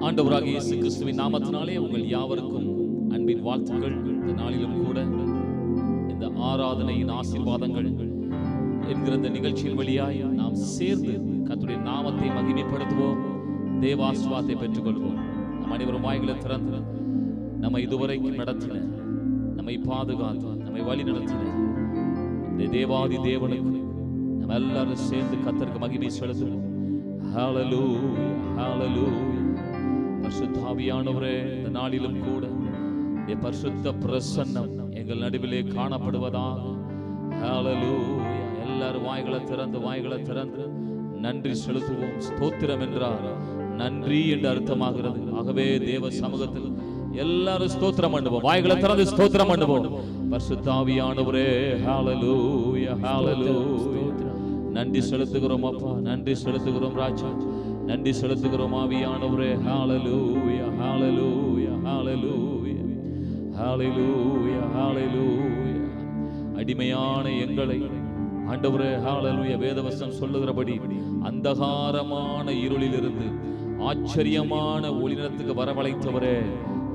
ஆண்டவராகிய இயேசு கிறிஸ்துவின் நாமத்தினாலே உங்கள் யாவருக்கும் அன்பின் வாழ்த்துக்கள். இந்த நாளிலும் கூட இந்த ஆராதனையின் ஆசீர்வாதங்கள் என்கிற இந்த நிகழ்ச்சியின் வழியாய் நாம் சேர்ந்து கர்த்தருடைய நாமத்தை மகிமைப்படுத்துவோம், தேவாசீர்வாதத்தை பெற்றுக்கொள்வோம். நம் அனைவரும் வாய்களை திறந்து நம்மை இதுவரைக்கும் நடத்தின, நம்மை பாதுகாத்து, நம்மை வழி நடத்தின இந்த தேவாதி தேவனுக்கு நம்ம எல்லாரும் சேர்ந்து கர்த்தருக்கு மகிமை செலுத்துவோம். ஹல்லேலூயா, ஹல்லேலூயா. பரிசுத்த ஆவியானவரே, இந்த நாளிலும் கூட இந்த பரிசுத்த பிரசன்னம் எங்கள் நடுவிலே காணப்படுவதாக. ஹல்லேலூயா. எல்லாரும் வாய்களை திறந்து நன்றி செலுத்துவோம். ஸ்தோத்திரம் என்றால் நன்றி என்று அர்த்தமாகிறது. ஆகவே தேவ சமூகத்தில் எல்லாரும் ஸ்தோத்திரம் பண்ணுவோம், வாய்களை திறந்து ஸ்தோத்திரம் பண்ணுவோம். பரிசுத்த ஆவியானவரே, ஹல்லேலூயா, ஹல்லேலூயா. நன்றி செலுத்துகிறோம் அப்பா, நன்றி செலுத்துகிறோம் ராஜா, நன்றி செலுத்துகிறோம் ஆவியானவரே. ஹல்லேலூயா, ஹல்லேலூயா, ஹல்லேலூயா, ஹல்லேலூயா, ஹல்லேலூயா. அடிமையான எங்களை ஆண்டவரே, ஹல்லேலூயா, வேதவசனம் சொல்லுகிறபடி அந்தகாரமான இருளிலிருந்து ஆச்சரியமான ஒளிநிலத்துக்கு வரவழைத்தவரே,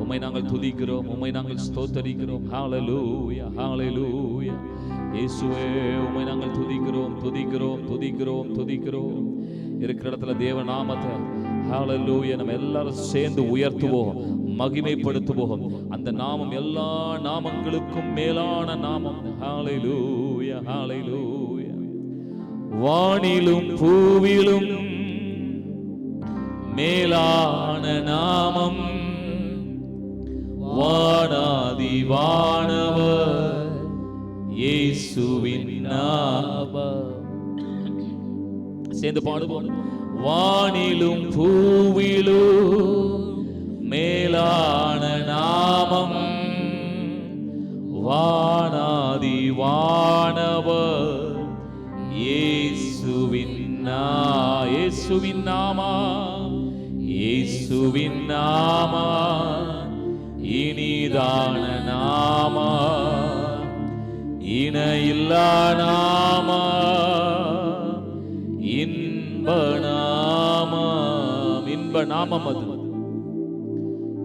உம்மை நாங்கள் துதிக்கிறோம், உம்மை நாங்கள் ஸ்தோத்தரிக்கிறோம். ஹல்லேலூயா, ஹல்லேலூயா. இயேசுவே, உம்மை நாங்கள் துதிக்கிறோம், துதிக்கிறோம், துதிக்கிறோம், துதிக்கிறோம். இருக்கிற இடத்துல தேவ நாமத்தை ஹல்லேலூயா நம்ம எல்லாரும் சேர்ந்து உயர்த்துவோம், மகிமைப்படுத்துவோம். அந்த நாமம் எல்லா நாமங்களுக்கும் மேலான நாமம். ஹல்லேலூயா, ஹல்லேலூயா. வானிலும் பூவிலும் மேலான நாமம், வானாதி வானவர் இயேசுவின் நாமம். சேர்ந்து பாடுவோம். வானிலும் பூவிலும் மேலான நாமம், வானாதி வானவர் இயேசுவின் இயேசுவின் நாமம், இயேசுவின் நாமம் இனிதான நாமம், இணையில்லா நாமம், இன்ப நாமம், இன்ப நாமம் அது.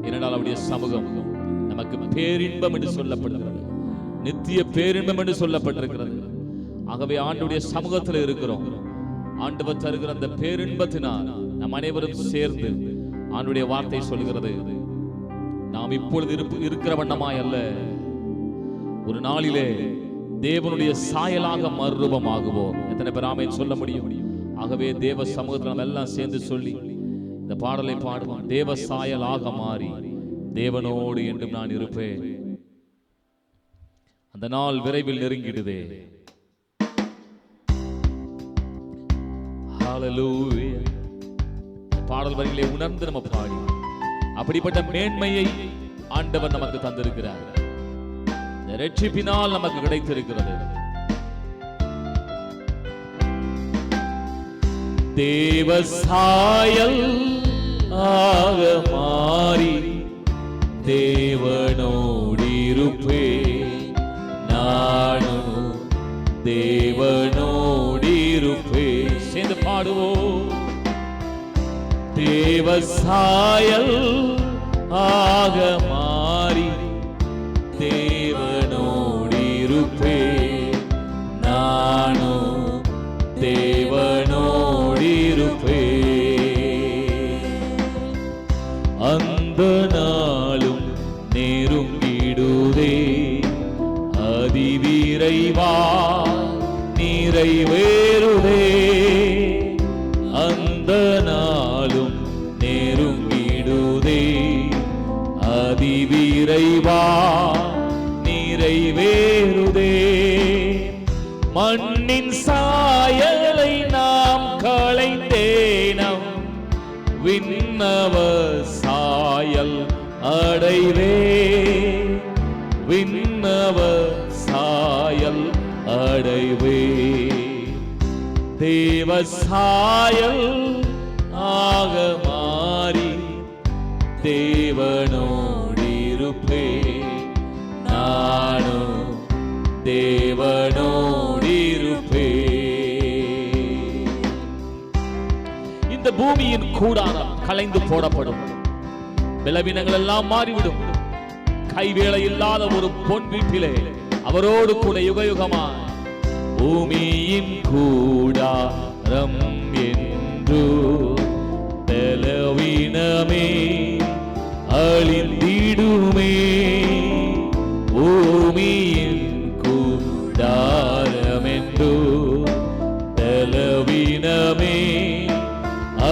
ஏனென்றால் அவருடைய சமூகம் நமக்கு பேரின்பம் என்று சொல்லப்படுகிறது, நித்திய பேரின்பம் என்று சொல்லப்பட்டிருக்கிறது. ஆகவே ஆண்டவருடைய சமூகத்தில் இருக்கிறோம். ஆண்டவர் தருகிற அந்த பேரின்பத்தினால் நம் அனைவரும் சேர்ந்து ஆண்டவருடைய வார்த்தை சொல்கிறது, நாம் இப்பொழுது இருக்கிற வண்ணமாய் அல்ல, ஒரு நாளிலே தேவனுடைய சாயலாக மறுரூபமாகுவோம். எத்தனை பேர் ஆமென் சொல்ல முடியும்? ஆகவே தேவ சமூகத்தில் நாம் எல்லாம் சேர்ந்து சொல்லி இந்த பாடலை பாடுவோம். தேவ சாயலாக மாறி தேவனோடு என்றும் நான் இருப்பேன். அந்த நாள் விரைவில் நெருங்கிடுதே. ஹல்லேலூயா. பாடல் வரிகளை உணர்ந்து நம்ம பாடி அப்படிப்பட்ட மேன்மையை ஆண்டவர் நமக்கு தந்திருக்கிறார். ரட்சிப்பினால் நமக்கு கிடைத்திருக்கிறது. தேவ சாயல் ஆக மாறி தேவனோடு இருப்பேன், நானும் தேவனோடு இருப்பேன். சேர்ந்து பாடுவோம். தேவ சாயல் ஆக மாறி தேவனோடு இருப்பேன், நானும் தேவனோடு இருப்பேன். அந்த நாளும் நெருங்கிடுதே, அதிவிரைவா நிறைவேறுதே. அந்த நாளும் நெருங்கிடுதே, அதிவிரைவா நிறைவேறுதே. மண்ணின் சாயலை நாம் களைந்தேனம், விண்ணவர் சாயல் அடைவே, விண்ணவர் சாயல் அடைவே. தேவ சாயல் ஆக மாறி தேவனோடு இருப்பேன், நானும் தேவனோடு இருப்பேன். இந்த பூமியின் கூடாரம் களைந்து போடப்படும், பலவீனங்கள் எல்லாம் மாறிவிடும். கைவேளை இல்லாத ஒரு பொன் வீட்டிலே அவரோடு கூட யுகயுகமாய் பூமியின் கூடாரம் என்று பலவீனமே அழிந்திடுமே. பூமியின் கூடாரம் என்று பலவீனமே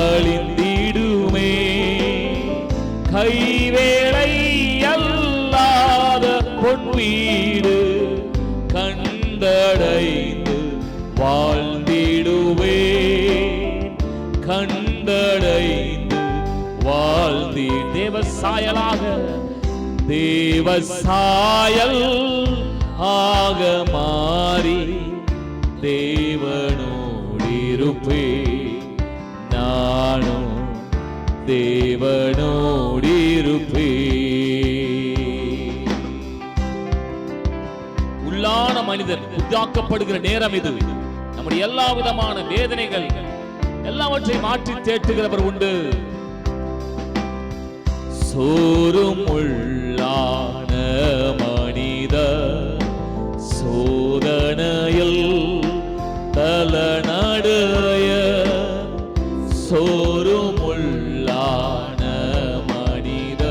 அழிந்திடுமே. கைவேளை அல்லாத பொன் வீடு கண்டடைந்து வாழ்ந்திடுவே. கண்டடைந்து வாழ்ந்தி தேவசாயலாக தேவசாயல் ஆக மாறி தேவனோடிருப்பே. நானும் தேவனோடிருப்பே. உள்ளான மனிதன் உண்டாக்கப்படுகிற நேரம் இது. நம்முடைய எல்லா விதமான வேதனைகள் எல்லாவற்றையும் மாற்றி தேற்றுகிறவர் உண்டு. சோறும் உள்ளான மனித சோதனையில் தலநடைய. சோறும் உள்ளான மனித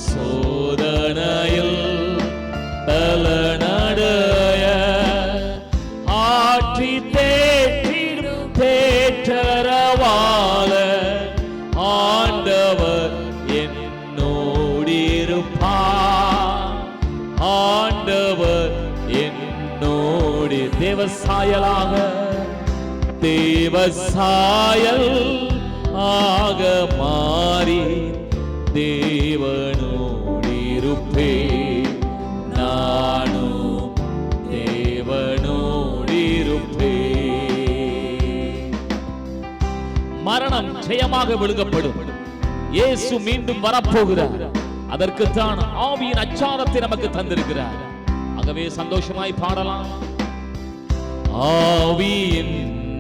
சோதனையில் தலநடைய. ஆற்றி தேற்றிடும் தேற்றரவால ஆண்டவர் என்னோடிருப்பார். ஆண்டவர் என்னோடி தேவசாயலாக தேவசாயல் ஆக மாறி தேவனோடிருப்பே. நானும் தேவனோடிருப்பே. மரணம் ஜெயமாக விழுங்கப்படும். இயேசு மீண்டும் வரப்போகிறார். அதற்குத்தான் ஆவியின் அச்சாரத்தை நமக்கு தந்திருக்கிறார். ஆகவே சந்தோஷமாய் பாடலாம். ஆவியின்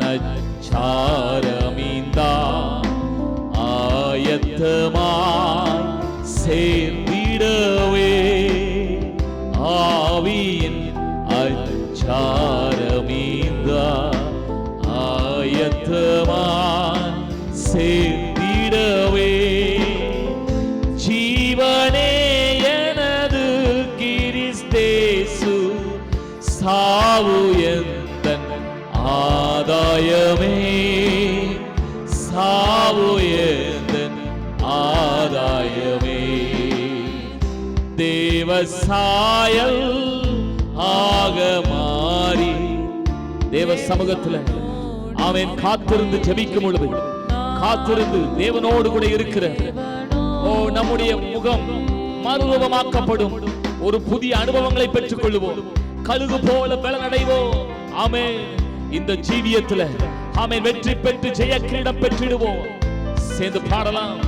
அச்சாரமீந்தா ஆயத்தமாய் சேர்ந்திடவே. ஆவியின் அச்சாரமீந்தா ஆயத்தமாய் சேர்ந்திடவே. ஜீவனே எனது கிறிஸ்தேசு சாவு எந்தன் ஆதாயமே. சாவு எந்தன் ஆதாயமே. தேவசாயல் ஆக மாறி தேவ சமூகத்தில் அவன் காத்திருந்து ஜெபிக்கும் பொழுது காத்திருந்து தேவனோடு கூட இருக்கிற நம்முடைய முகம் மறுரூபமாக்கப்படும். ஒரு புதிய அனுபவங்களை பெற்றுக் கொள்வோம். கழுகு போல பலனடைவோம். ஆமென். இந்த ஜீவியத்தில் ஆமென் வெற்றி பெற்று ஜெய கிரீடம் பெற்றிடுவோம். சேர்ந்து பாடலாம்.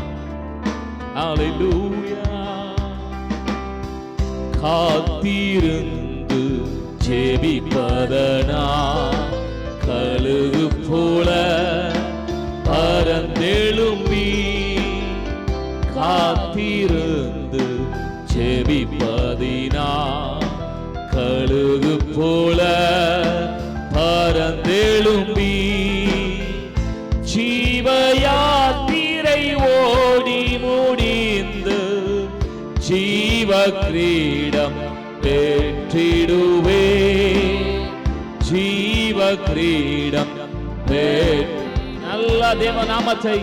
ஹalleluya. காத்திருந்து ஜெபிப்பதனா கழுகு போல பறந்தெழும்பி. காத்திருந்து ஜெபிப்பதினா கழுகு போல பறந்தெழும்பி. ஜீவயாத்திரை ஓடி முடிந்து ஜீவ கிரீடம் பெற்றிடுவே. ஜீவ கிரீடம் நல்ல தேவ நாமத்தை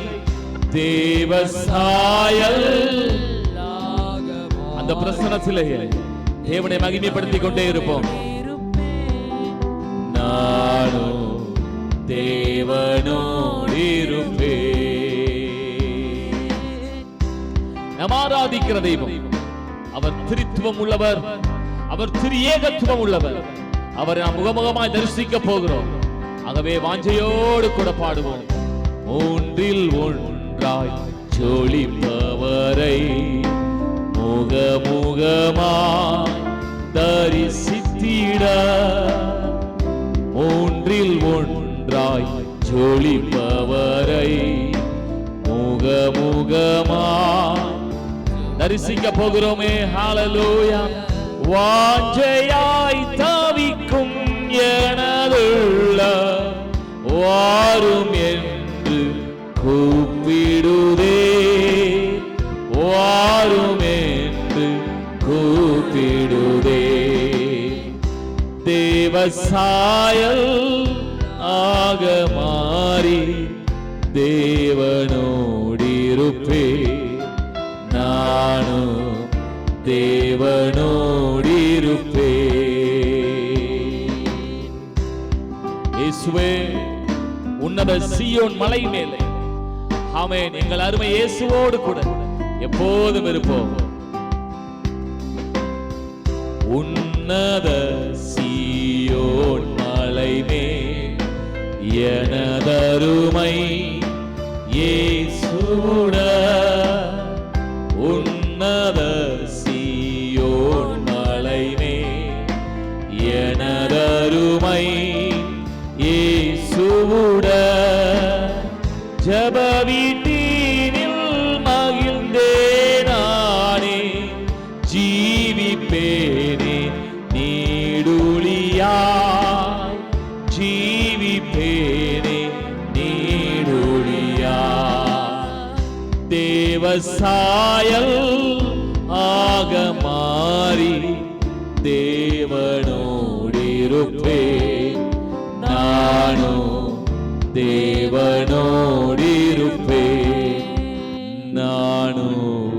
தேவசாயல் அந்த பிரசன்னத்திலே தேவனை மகிமைப்படுத்திக் கொண்டே இருப்போம். நானும் தேவனோடிருப்பே. நாம் ஆராதிக்கிற தெய்வம் அவர் திரித்துவம் உள்ளவர். அவர் திரியேகத்துவம் உள்ளவர். அவரை நாம் முகமுகமாய் தரிசிக்க போகிறோம். ஆகவே வாஞ்சையோடு கூட பாடுவோம். மூன்றில் ஒன்றாய் ஜொலிப்பவரை முகமுகமாய் தரிசித்திட. மூன்றில் ஒன்றாய் ஜொலிப்பவரை முகமுகமாய் தரிசிக்க போகிறோமே. ஹalleluya. வாஞ்சையாய் தவிக்கும் எனதுள்ள வாரும் என்று கூப்பிடுதே, வாரும் என்று கூப்பிடுதே. தேவசாயல் ஆக மாறி தேவனோடிருப்பே, நானும் தேவனோடிருப்பே. இயேசுவே உன்னத சீயோன் மலை மேலே, ஆமென், எங்கள் அருமை இயேசுவோடு கூட எப்போதும் இருப்போம். உன்னத சீயோன் மலை மேல் எனதருமை இயேசுவுடன், உன்னத சீயோன் மலை மேல் எனதருமை இயேசுவுடன், ஜெப வீட்டினில் மகிழ்ந்தே நானே ஜீவிப்பேனே நீடுழியாய், ஜீவிப்பேனே நீடுழியாய். தேவசாயல் ஆக மாறி தேவனோடிருப்பே, நானும் தேவனோடிருப்பே, நானும்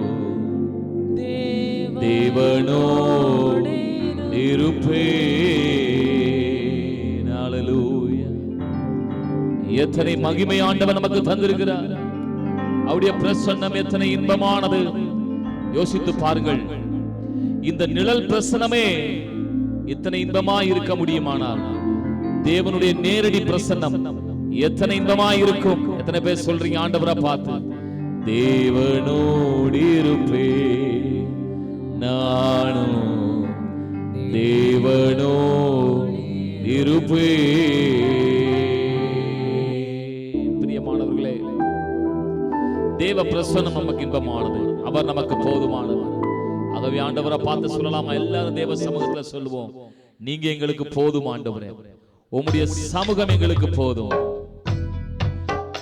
தேவனோடிருப்பே. ஹalleluya. எத்தனை மகிமை ஆண்டவர் நமக்கு தந்திருக்கிறார். அவருடைய பிரசன்னம் எத்தனை இன்பமானது. யோசித்து பாருங்கள், இந்த நிழல் பிரசன்னமே இத்தனை இன்பமாய் இருக்க முடியுமானால் தேவனுடைய நேரடி பிரசன்னம் எத்தனை இன்பமாய் இருக்கும். எத்தனை பேர் சொல்றீங்க ஆண்டவரை பார்த்து, தேவனோடிருப்பே, நானும் தேவனோடிருப்பே. பிரியமானவர்களே, தேவ பிரசன்னம் நமக்கு இன்பமானது, அவர் நமக்கு போதுமானவர். ஆகவே ஆண்டவரை பார்த்து சொல்லலாமா? எல்லாரும் தேவ சமூகத்துல சொல்லுவோம், நீங்க எங்களுக்கு போதும் ஆண்டவரே, உம்முடைய சமூகம் எங்களுக்கு போதும்,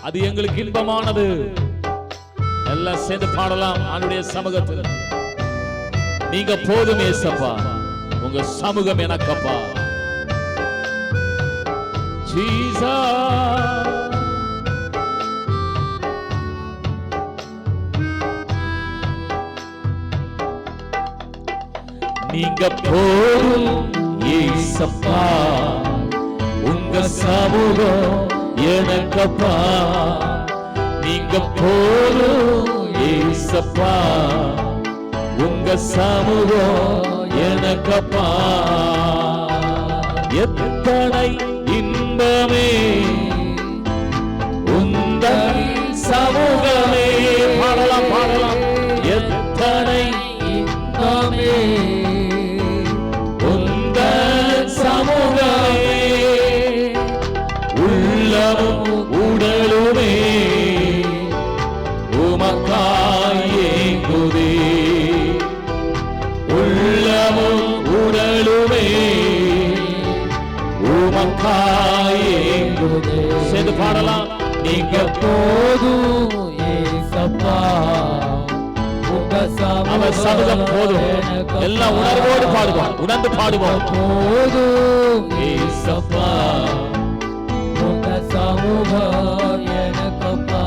அது எங்களுக்கு இன்பமானது. எல்லாம் சேர்ந்து பாடலாம். ஆண்டவருடைய சமூகத்தில் நீங்க போதும் ஏசப்பா, உங்க சமூகம் எனக்கப்பா. ஜீசஸ், நீங்க போதும் ஏசப்பா, உங்க சமூகம் எனக்கப்பா. நீங்க போதும் ஏசப்பா, உங்க சமூகம் எனக்கப்பா. எத்தனை இன்பமே உந்தன் சமூகமே. பாடலாம் பாடலாம். எத்தனை இன்பமே உந்தன் சமூகமே, உள்ளமும் உடலுமே உமக்காய் ஏங்குதே, உள்ளமும் உடலுமே உமக்காய் ஏங்குதே. சேர்ந்து பாடலாம். நீங்க போதும் ஏசப்பா, அவர் சமூகம் போதும். எல்லாம் உணர்வோடு பாடுவோம், உணர்ந்து பாடுவோம். போதும் ஏசப்பா, உங்க சமூகம் எனக்கப்பா.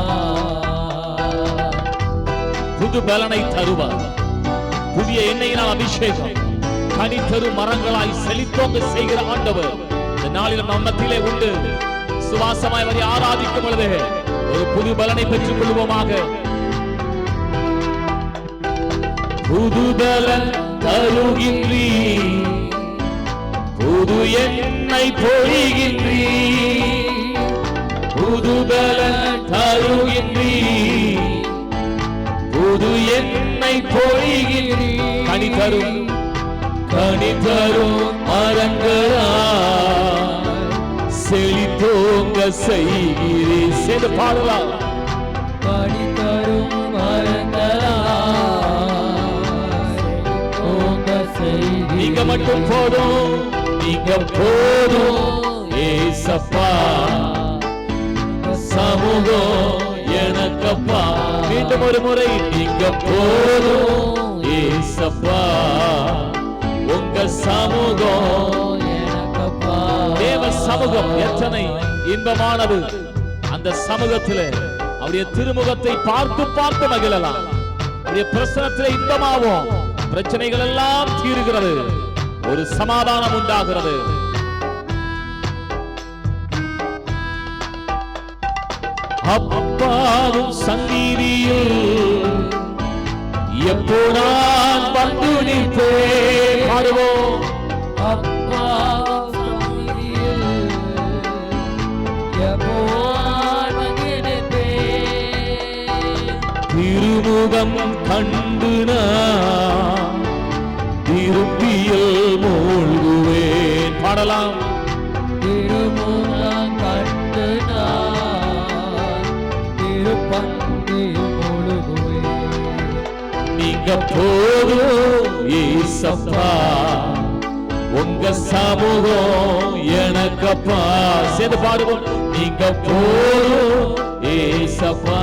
புது பலனை தருவார், புதிய எண்ணெயினால் அபிஷேகம், கனி தரும் மரங்களாய் செழித்தோங்க செய்கிற ஆண்டவர் இந்த நாளில் நம் மத்தியிலே உண்டு. சுவாசமாய் வரை ஆராதிக்கும் பொழுது ஒரு புது பலனை பெற்றுக் கொள்வோமாக. புது பலன் தருகின்றீ, புது எண்ணெய் பொழிகின்றீ, புது பலன் தருகின்றீ, புது எண்ணெய் பொழிகின்றீ. கனி தரும் மரங்களா செழித்தோங்க செய்கிறீ. சேர்ந்து பாடலாம். கனி தரும் மரங்களா மட்டும் போதும், நீங்க போதும் ஏசப்பா. சமூகம் எனக்கப்பா. மீண்டும் ஒரு முறை, நீங்க போதும் ஏசப்பா. உங்க சமூகம் எனக்கப்பா. தேவ சமூகம் எத்தனை இன்பமானது. அந்த சமூகத்திலே அவருடைய திருமுகத்தை பார்த்து பார்த்து மகிழலாம். அவருடைய பிரசனத்திலே இன்பமாவோம். பிரச்சனைகள் எல்லாம் தீருகிறது, ஒரு சமாதானம் உண்டாகிறது. அப்பாவும் சந்நிதியில் எப்போ நான் வந்து நிற்பேன். பாடுவோம். அப்பாவும் சந்நிதியில் எப்போ நான் வந்து நிற்பேன். திருமுகம் கண்டு நான் திருப்பியில் மூழ்குவேன். பாடலாம். திருமுகம் கண்டு நீங்க போதும் ஏசப்பா. உங்க சமூகம் எனக்கப்பா. சேர்ந்து பாடுவோம். நீங்க போதும் ஏசப்பா.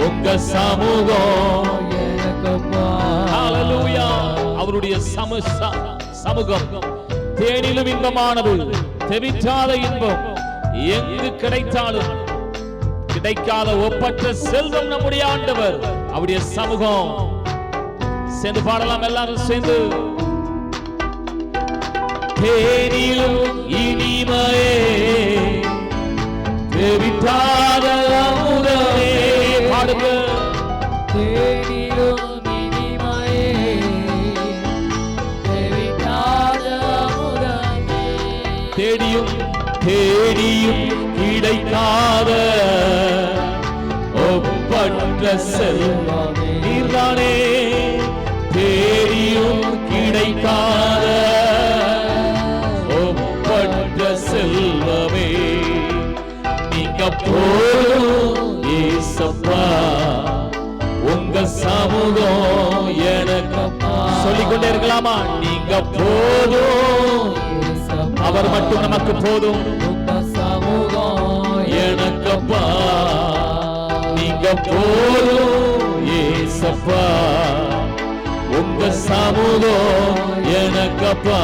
உங்க சமூகம் எனக்கப்பா. ஹல்லேலூயா. அவருடைய சமூகம் தேனிலும் இன்பமானது, தெவிட்டாத இன்பம். எங்கு கிடைத்தாலும் கிடைக்காத ஒப்பற்ற செல்வம் நம்முடைய ஆண்டவர். அவருடைய சமூகம். சேர்ந்து பாடலாம் எல்லாரும் சேர்ந்து. தேனிலும் இனிமையே, தெவிட்டாத அமுதமே. பாடுங்க. தேனிலும் இனிமையே, தெவிட்டாத அமுதமே. தேடியும் தேடியும் கிடைக்காத ஒப்பற்ற செல்வமே. நீர்தானே. தேடியும் கிடைக்காத ஒப்பற்ற செல்வமே. நீங்க போதும் ஏசப்பா. உங்க சமூகம் எனக்கப்பா. சொல்லிக்கொண்டே இருக்கலாமா? நீங்க போதும். அவர் மட்டும் நமக்கு போதும். உங்க சமூகம் எனக்கப்பா. நீங்க போதும் ஏசப்பா. உங்க சமூகம் எனக்கப்பா.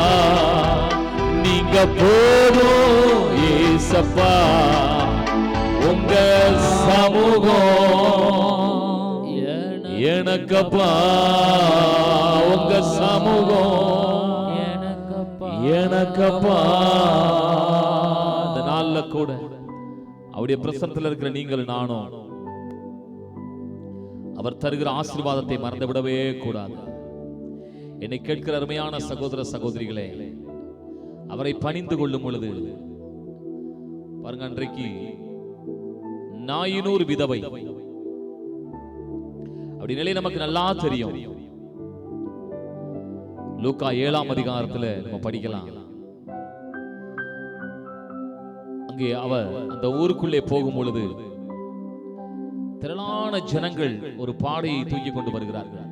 நீங்க போதும் ஏசப்பா. உங்க சமூகம் எனக்கப்பா. உங்க சமூகம் எனக்கப்பா. இந்த நாள்ல கூட அவருடைய பிரசன்னத்தில் இருக்கிற நீங்கள் நானும் அவர் தருகிற ஆசீர்வாதத்தை மறந்து விடவே கூடாது. என்னை கேட்கிற அருமையான சகோதர சகோதரிகளே, அவரை பணிந்து கொள்ளும் பொழுது பாருங்க, அன்றைக்கு நாயினூர் விதவை அப்படி நிலை நமக்கு நல்லா தெரியும். லூக்கா 7ஆம் அதிகாரத்துல நம்ம படிக்கலாம். அங்கே அவர் அந்த ஊருக்குள்ளே போகும் பொழுது திரளான ஜனங்கள் ஒரு பாடையை தூக்கி கொண்டு வருகிறார்கள்.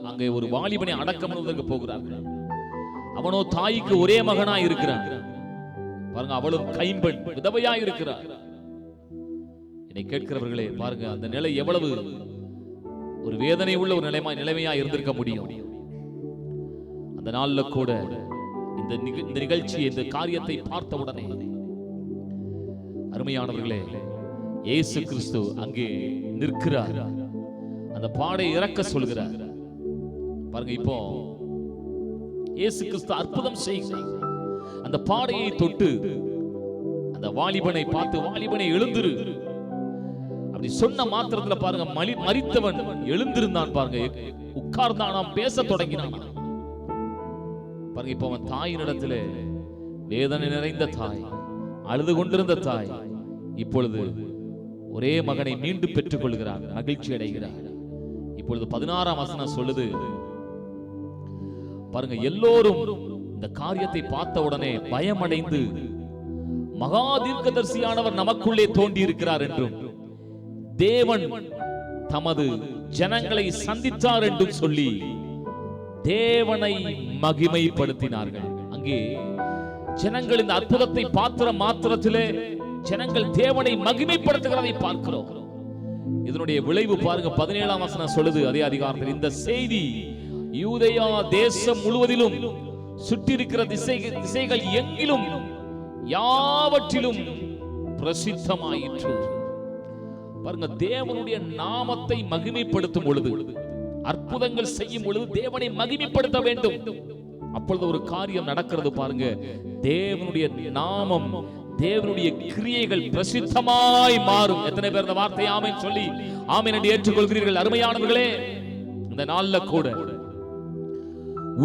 அங்கே ஒரு வாலிபனை அடக்கம் பண்ணுவதற்கு போகிறார்கள். அவனோ தாய்க்கு ஒரே மகனா இருக்கிறான். பாருங்க, அவளும் கைம்பெண் விதவையா இருக்கிறார். என்னை கேட்கிறவர்களே பாருங்க, அந்த நிலை எவ்வளவு ஒரு வேதனை உள்ள ஒரு நிலைமையா இருந்திருக்க முடியும். அந்த நாள்ல கூட இந்த நிகழ்ச்சி, இந்த காரியத்தை பார்த்த உடனே அருமையானவர்களே, இயேசு கிறிஸ்து அங்கே நிற்கிறார். அந்த பாடை இறக்க சொல்கிறார். பாருங்க, இப்போ இயேசு கிறிஸ்து அற்புதம் செய்கிறார். அந்த பாடையை தொட்டு அந்த வாலிபனை பார்த்து, வாலிபனை எழுந்திரு அப்படி சொன்ன மாத்திரத்துல பாருங்க, மரித்தவன் எழுந்திருந்தான். பாருங்க, உட்கார்ந்தான், பேச தொடங்கினான். பாருங்க, இப்ப அவன் தாயினிடத்துல வேதனை நிறைந்த தாய், அழுது கொண்டிருந்த தாய் இப்பொழுது ஒரே மகனை மீண்டும் பெற்றுக் கொள்கிறார், மகிழ்ச்சி அடைகிறார். இப்பொழுது 16ஆம் வசனம் சொல்லுது பாருங்க, எல்லோரும் இந்த காரியத்தை பார்த்த உடனே பயமடைந்து மகா தீர்க்கதரிசியானவர் நமக்குள்ளே தோன்றி இருக்கிறார் என்றும் தேவன் தமது ஜனங்களை சந்தித்தார் என்றும் சொல்லி தேவனை மகிமைப்படுத்தினார்கள். அங்கே ஜனங்கள் இந்த அற்புதத்தை பார்க்கிற மாத்திரத்திலே ஜனங்கள் தேவனை மகிமைப்படுத்துகிறதை பார்க்கிறோம். இதனுடைய விளைவு பாருங்க, 17ஆம் வசனம் சொல்லுது அதே அதிகாரத்தில், இந்த செய்தி யூதேயா தேசம் முழுவதிலும் சுற்றியிருக்கிற திசைகள் எங்கிலும் யாவற்றிலும் பிரசித்தமாயிற்று. பாருங்க, தேவனுடைய நாமத்தை மகிமைப்படுத்தும் பொழுது, அற்புதங்கள் செய்யும் பொழுது தேவனை மகிமைப்படுத்த வேண்டும். அப்பொழுது ஒரு காரியம் நடக்கிறது பாருங்க, தேவனுடைய நாமம், தேவனுடைய கிரியைகள் பிரசித்தமாய் மாறும். எத்தனை பேர் இந்த வார்த்தை ஆமென் சொல்லி ஆமென் என்று ஏற்றுக்கொள்கிறீர்கள்? அருமையானவர்களே, இந்த நாள்ல கூட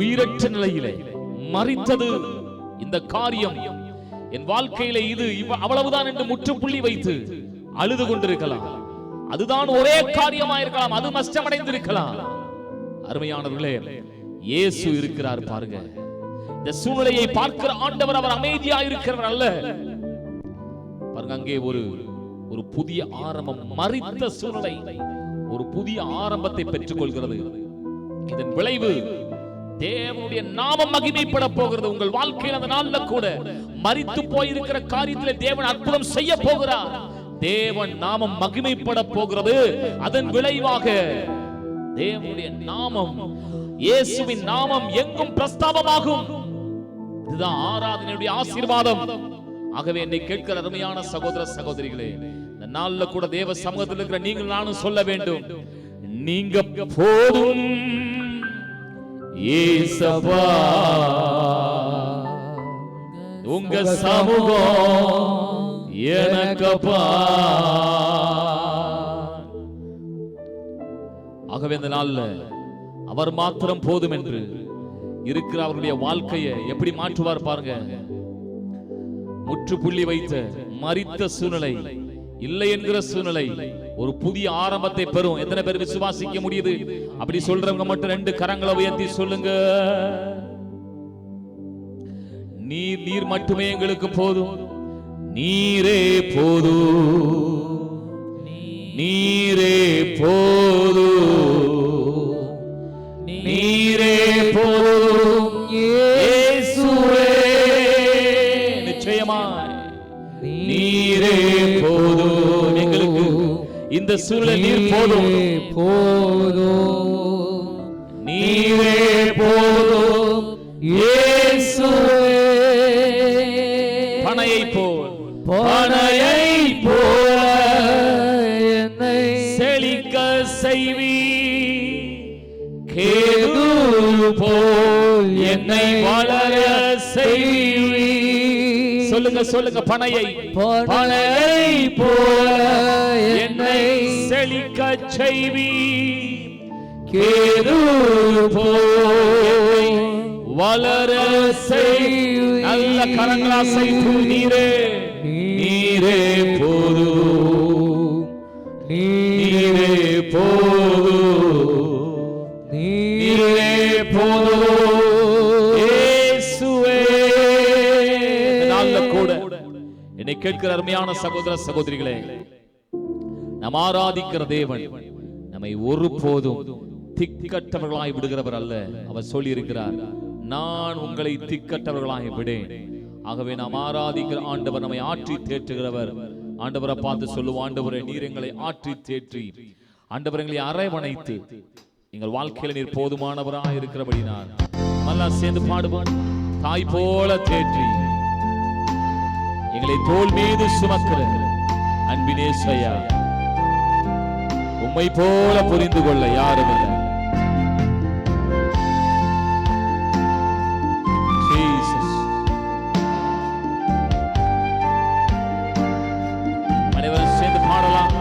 உயிரற்ற நிலையிலே மரித்தது இந்த காரியம் என் வாழ்க்கையில இது அவ்வளவுதான் என்று முற்றுப்புள்ளி வைத்து அழுது கொண்டிருக்கலாம். அதுதான் ஒரே காரியமா இருக்கலாம், அது நஷ்டமடைந்திருக்கலாம். அருமையானவர்களே, இயேசு இருக்கிறார் பாருங்க. இந்த சூழ்நிலையை பார்க்கிற ஆண்டவர் அவர் அமைதியா இருக்கிறவர் அல்ல. பாருங்க, அங்கே ஒரு புதிய ஆரம்பம், மரித்த சூழ்நிலை ஒரு புதிய ஆரம்பத்தை பெற்றுக் கொள்கிறது. இதன் விளைவு தேவனுடைய நாமம் மகிமைப்பட போகிறது. உங்கள் வாழ்க்கையில் அந்த நாள்ல கூட மரித்து போயிருக்கிற காரியத்தில் தேவன் அற்புதம் செய்ய போகிறார். தேவன் நாமம் மகிமைப்பட போகிறது. அதன் விளைவாக தேவனுடைய நாமம், இயேசுவின் நாமம் எங்கும் பிரஸ்தாபமாகும். இதுதான் ஆராதனையுடைய ஆசீர்வாதம். ஆகவே என்னை கேட்கிற அருமையான சகோதர சகோதரிகளே, இந்த நாள்ல கூட தேவ சமூகத்தில் இருக்கிற நீங்கள் நானும் சொல்ல வேண்டும், நீங்க போதும் ஏசப்பா, உங்க சமூகம் எனக்கப்பா. ஆகவே இந்த நாள்ல அவர் மாத்திரம் போதும் என்று இருக்கிற அவருடைய வாழ்க்கையை எப்படி மாற்றுவார் பாருங்க. முற்றுப்புள்ளி வைத்த மரித்த சூழ்நிலை, இல்லை என்கிற சூழ்நிலை ஒரு புதிய ஆரம்பத்தை பெறும். எத்தனை பேர் விசுவாசிக்க முடியுது? அப்படி சொல்றவங்க மட்டும் 2 கரங்களை உயர்த்தி சொல்லுங்க. நீர் மட்டுமே எங்களுக்கு போதும், நீரே போதும், நீரே போதும், நீரே போதும் இயேசுவே. நிச்சயமாய் நீரே போதும் எங்களுக்கு. இந்த சூழல் நீர் போதும், நீரே போதும் இயேசுவே. பனையை போல என்னை செழிக்க செய்வி, கேது போல் என்னை வளர செய்வி. சொல்லுங்க, பனையை போல என்னை செழிக்க செய்வி, கேது போல் வளர செய்வி. நல்ல கரங்களா செய்து நீரே, நீரே போதும், நீரே போதும், நீரே போதும் இயேசுவே. நாள்ல கூட என்னை கேட்கிற அருமையான சகோதர சகோதரிகளே, நாம் ஆராதிக்கிற தேவன் நம்மை ஒருபோதும் திக்கற்றவர்களாய் விடுகிறவர் அல்ல. அவர் சொல்லி இருக்கிறார், நான் உங்களை திக்கற்றவர்களாய் விடேன். ஆகவே நாம் ஆராதிக்கிற ஆண்டவர் நம்மை ஆற்றி தேற்றுகிறவர். ஆண்டவரை பார்த்து சொல்லுவோம், ஆண்டவரே நீர் எங்களை ஆற்றி தேற்றி, ஆண்டவர் எங்களை அரவணைத்து, எங்கள் வாழ்க்கையில நீர் போதுமானவராய் இருக்கிறபடினால் எல்லாம் சேர்ந்து பாடுவோம். தாய் போல தேற்றி எங்களை தோள் மீது சுமக்கிற அன்பினேசையா, உம்மை போல புரிந்து கொள்ள யாரும் இல்லை. அனைவரும் சேர்ந்து பாடலாம்.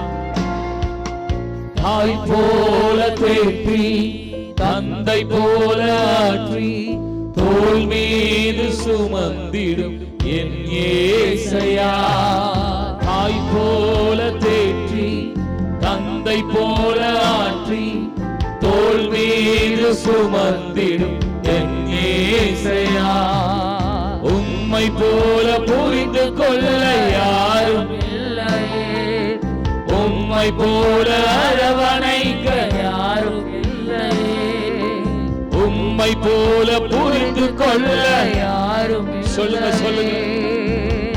தாய் போல தேற்றி, தந்தை போல ஆற்றி, தோள் மீது சுமந்திடும் என் இயேசையா. தாய் போல தேற்றி, தந்தை போல ஆற்றி, தோள் மீது சுமந்திடும் என் இயேசையா. உம்மை போல புரிந்து கொள்ள யாரும் இல்லையே, உம்மை போல அரவணைக்க யாரும் இல்லையே, உம்மை போல புரிந்து கொள்ள யாரும் சொல்லுங்க சொல்லுங்க.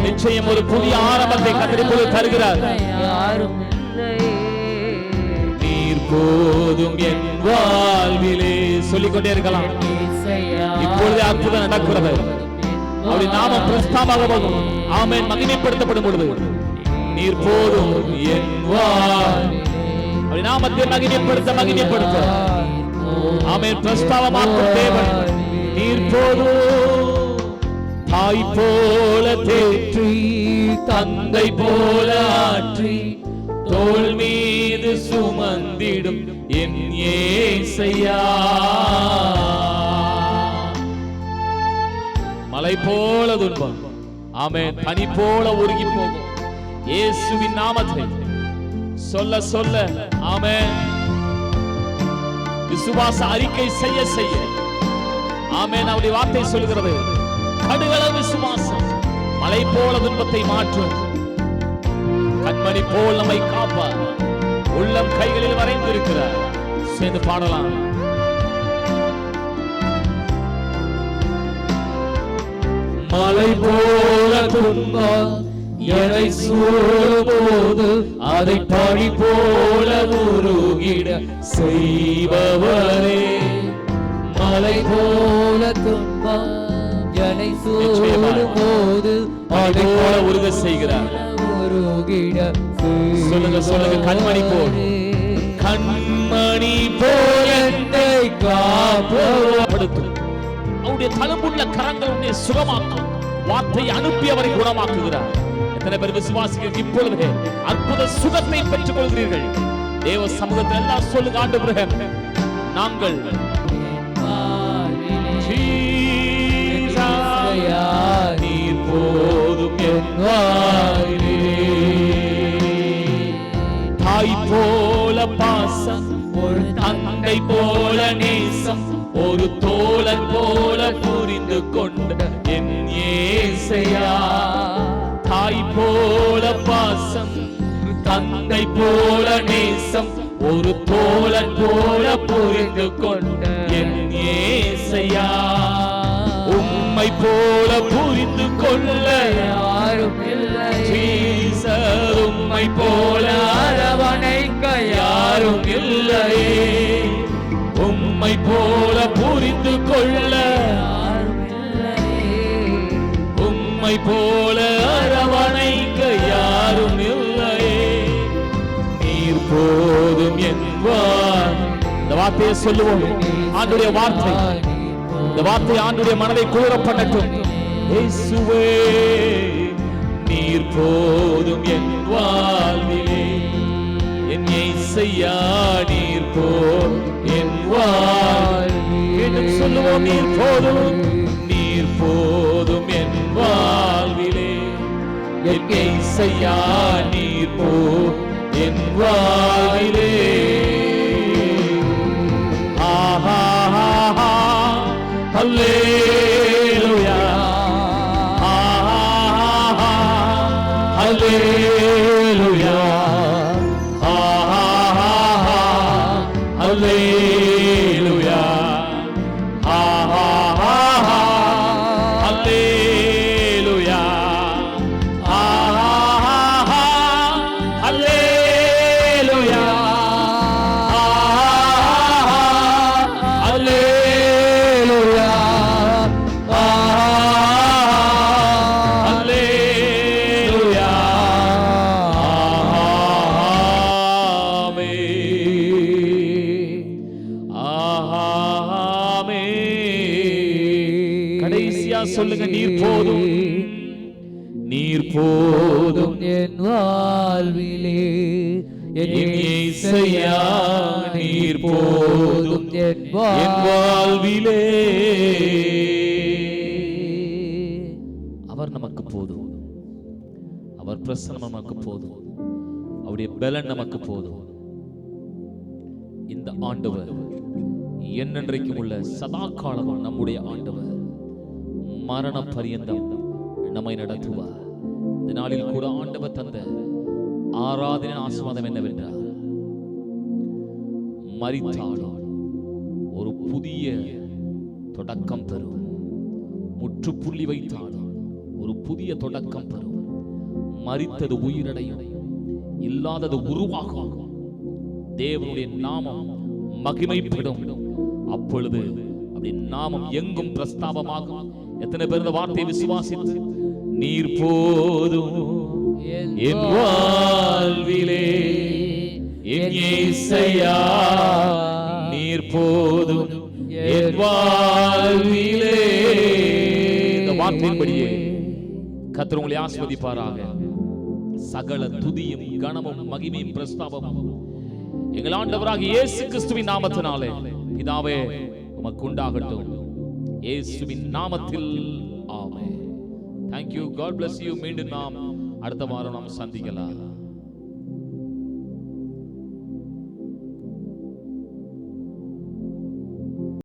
நிச்சயம் ஒரு புதிய ஆரம்பத்தை கர்த்தர் தருகிறார். யாரும் இல்லை. நீர் போதும் என் வாழ்விலே சொல்லிக்கொண்டே இருக்கலாம். இப்பொழுதே அற்புதம் நடக்கிறது. அவருடைய நாமம் பிரஸ்தாபமாகும். ஆமென். மகிமைப்படுத்தப்படும் பொழுது நீர் போதும் என் வாழ்விலே அவருடைய நாமத்தை மகிமைப்படுத்த ஆமென். பிரஸ்தாபமாக்கும் தேவன் நீர் போதும். தாய் போல தேற்றி தந்தை போல ஆற்றி தோள் மீது சுமந்திடும் என் இயேசையா. மலை போல துன்பம் ஆமென் பனி போல உருகி போகும். இயேசுவின் நாமத்தை சொல்ல சொல்ல ஆமென் விசுவாச அறிக்கை செய்ய செய்ய ஆமென் அவருடைய வார்த்தை சொல்கிறது. கடுகளவு விசுவாசம் மலை போல துன்பத்தை மாற்றும். கண்மணி போல் நம்மை காப்பார். உள்ளம் கைகளில் வரைந்திருக்கிறார். சேர்ந்து பாடலாம். மலை போல துன்பம் என்னை சூழும்போது அதை பனி போல உருகிட செய்பவரே. மலை போல துன்பம் என்னை சூழும்போது அதை போல உருக செய்கிறார். உருகிட சொல்லுங்க சொல்லுங்க. கண்மணி போல் கண்மணி போல் என்னை காப்பாற்றும். அவருடைய தழும்புள்ள கரங்கள் உன்னை சுகமாக்கும். வார்த்தை அனுப்பி அவரை குணமாக்குகிறார். எத்தனை பேர் விசுவாசிகள் இப்பொழுதே அற்புத சுகத்தை பெற்றுக் கொள்கிறீர்கள்? தேவ சமூகத்தில் எல்லாம் சொல்லுங்க. ஆண்டவரே நாங்கள் நீர் போதும் என் வாழ்விலே. தாய் போல பாசம் ஒரு தந்தை போல நேசம் ஒரு தோழன் போல புரிந்து கொண்ட என் இயேசையா. தாய் போல பாசம் தந்தை போல நேசம் ஒரு தோழன் போல புரிந்து கொண்ட என் இயேசையா. உம்மை போல புரிந்து கொள்ள யாரும் இல்லை. உம்மை போல அரவணைக்க யாரும் இல்லையே. உம்மை போல புரிந்து கொள்ள யாரும் இல்லை. உம்மை போல அரவணைக்க யாரும் இல்லையே. நீர் போதும் என்பார். இந்த வார்த்தையை சொல்லுவோம். ஆண்டுடைய வார்த்தை. இந்த வார்த்தை ஆண்டுடைய மனதை குளிர பண்ணட்டும். இயேசுவே நீர் போதும் என் வாழ்விலே. என் இயேசையா நீர் போதும் என் வாழ்விலே. சொல்லுவோம். நீர் போதும் நீர் போதும் என் வாழ்விலே. என் இயேசையா நீர் போதும் என் வாழ்விலே. ஆஹா ஆஹா ஹல்லேலூயா. ஆஹா ஹல்லேலூயா. ஆஹா ஹல்லேலூயா. ஆஹா ஹல்லேலூயா. ஆஹா ஹல்லேலூயா. சொல்லுங்க. நீர் போதும் நீர் போதும் என் வாழ்விலே. என் இயேசையா நீர் போதும் என் வாழ்விலே. அவர் நமக்கு போதும். அவர் பிரசன்னம் நமக்கு போதும். அவருடைய பலன் நமக்கு போதும். இந்த ஆண்டவர் என்னென்றைக்கும் உள்ள சதா காலமும் நம்முடைய ஆண்டவர் மரண பரியந்தம் நம்மை நடத்துவார். இந்த நாளில் கூட ஆண்டவர் தந்த ஆராதனை ஆசீர்வாதம் என்னவென்றால், மரித்தாலும் ஒரு புதிய தொடக்கம் பெறும். முற்றுப்புள்ளி வைத்தாலும் ஒரு புதிய தொடக்கம் பெறும். மரித்தது உயிரடையும், இல்லாதது உருவாகும். தேவனுடைய நாமம் மகிமைப்படும். அப்பொழுது அப்படி நாமம் எங்கும் பிரஸ்தாபமாகும். எத்தனை பேர் இந்த வார்த்தையை விசுவாசித்து நீர் போதும் என் வாழ்விலே என் இயேசையா, நீர் போதும் என் வாழ்விலே. இந்த வார்த்தையின்படியே கர்த்தர் உங்களை ஆசீர்வதிப்பாராக. சகல துதியும் கனமும் மகிமையும் பிரஸ்தாபமும் எங்கள் ஆண்டவராகிய இயேசு கிறிஸ்துவின் நாமத்தினாலே பிதாவே உமக்கு உண்டாகட்டும். இயேசுவின் நாமத்தில் ஆமென். Thank you. God bless you. மீண்டும் நாம் அடுத்த வாரம் நாம் சந்திக்கலாம்.